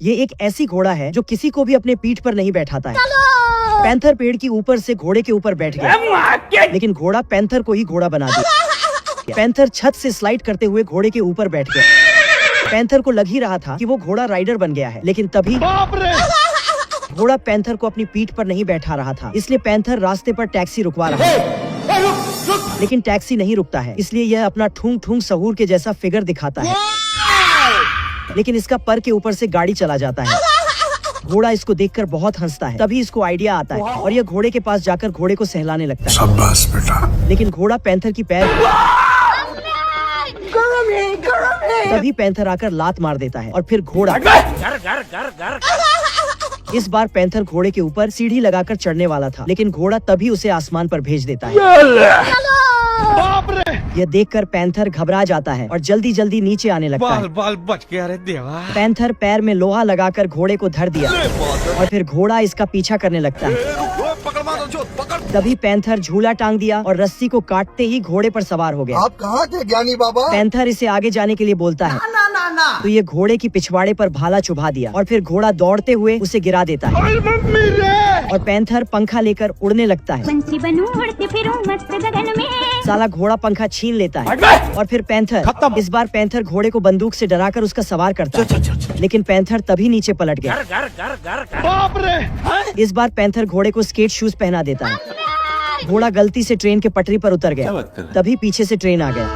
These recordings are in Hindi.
ये एक ऐसी घोड़ा है जो किसी को भी अपने पीठ पर नहीं बैठाता है। पैंथर पेड़ की ऊपर से घोड़े के ऊपर बैठ गया, लेकिन घोड़ा पैंथर को ही घोड़ा बना दिया। पैंथर छत से स्लाइड करते हुए घोड़े के ऊपर बैठ गया। पैंथर को लग ही रहा था कि वो घोड़ा राइडर बन गया है, लेकिन तभी घोड़ा पैंथर को अपनी पीठ पर नहीं बैठा रहा था। इसलिए पैंथर रास्ते पर टैक्सी रुकवा रहा है, लेकिन टैक्सी नहीं रुकता है। इसलिए यह अपना ठूंग ठूंग सहूर के जैसा फिगर दिखाता है, लेकिन इसका पर के ऊपर से गाड़ी चला जाता है। घोड़ा इसको देखकर बहुत हंसता है। तभी इसको आइडिया आता है और यह घोड़े के पास जाकर घोड़े को सहलाने लगता है। शाबाश बेटा। लेकिन घोड़ा पैंथर की पैर तभी पैंथर आकर लात मार देता है और फिर घोड़ा इस बार पैंथर घोड़े के ऊपर सीढ़ी लगाकर चढ़ने वाला था, लेकिन घोड़ा तभी उसे आसमान पर भेज देता है। यह देखकर पैंथर घबरा जाता है और जल्दी जल्दी नीचे आने लगता है। बाल बच गया रे देवा। पैंथर पैर में लोहा लगाकर घोड़े को धर दिया और फिर घोड़ा इसका पीछा करने लगता है। तभी पैंथर झूला टांग दिया और रस्सी को काटते ही घोड़े पर सवार हो गया। आप कहाँ थे ज्ञानी बाबा? पैंथर इसे आगे जाने के लिए बोलता है, तो ये घोड़े की पिछवाड़े पर भाला चुभा दिया और फिर घोड़ा दौड़ते हुए उसे गिरा देता है और पैंथर पंखा लेकर उड़ने लगता है। पंछी बनूं उड़ती फिरूं मस्त गगन में। साला घोड़ा पंखा छीन लेता है और फिर पैंथर इस बार पैंथर घोड़े को बंदूक से डराकर उसका सवार करता है, लेकिन पैंथर तभी नीचे पलट गया। इस बार पैंथर घोड़े को स्केट शूज पहना देता है। घोड़ा गलती से ट्रेन के पटरी पर उतर गया, तभी पीछे से ट्रेन आ गया।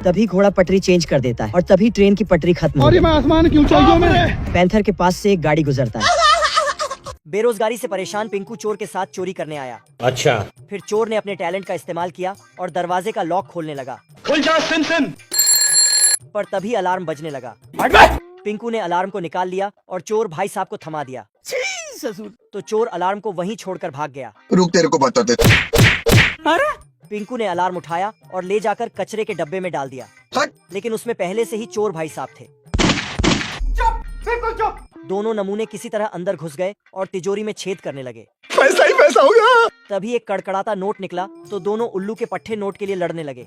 तभी घोड़ा पटरी चेंज कर देता है और तभी ट्रेन की पटरी खत्म हो गई। आसमान की ऊंचाइयों में। पैंथर के पास से एक गाड़ी गुजरता है। बेरोजगारी से परेशान पिंकू चोर के साथ चोरी करने आया। अच्छा। फिर चोर ने अपने टैलेंट का इस्तेमाल किया और दरवाजे का लॉक खोलने लगा, खुल जा सिन। पर तभी अलार्म बजने लगा। पिंकू ने अलार्म को निकाल लिया और चोर भाई साहब को थमा दिया। तो चोर अलार्म को वहीं छोड़कर भाग गया। रुक, तेरे को बता दे। पिंकू ने अलार्म उठाया और ले जाकर कचरे के डब्बे में डाल दिया, लेकिन उसमें पहले से ही चोर भाई साहब थे। दोनों नमूने किसी तरह अंदर घुस गए और तिजोरी में छेद करने लगे। पैसा ही पैसा होगा। तभी एक कड़कड़ाता नोट निकला, तो दोनों उल्लू के पट्टे नोट के लिए लड़ने लगे।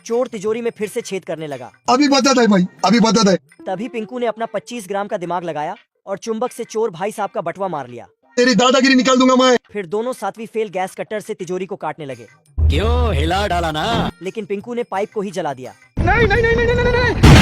चोर तिजोरी में फिर से छेद करने लगा। अभी बता दे भाई, अभी बता दे। तभी पिंकू ने अपना 25 ग्राम का दिमाग लगाया और चुंबक से चोर भाई साहब का बटवा मार लिया। तेरी दादागिरी निकाल दूंगा मैं। फिर दोनों 7वीं फेल गैस कटर से तिजोरी को काटने लगे। क्यों हिला डाला ना? लेकिन पिंकू ने पाइप को ही जला दिया। नहीं।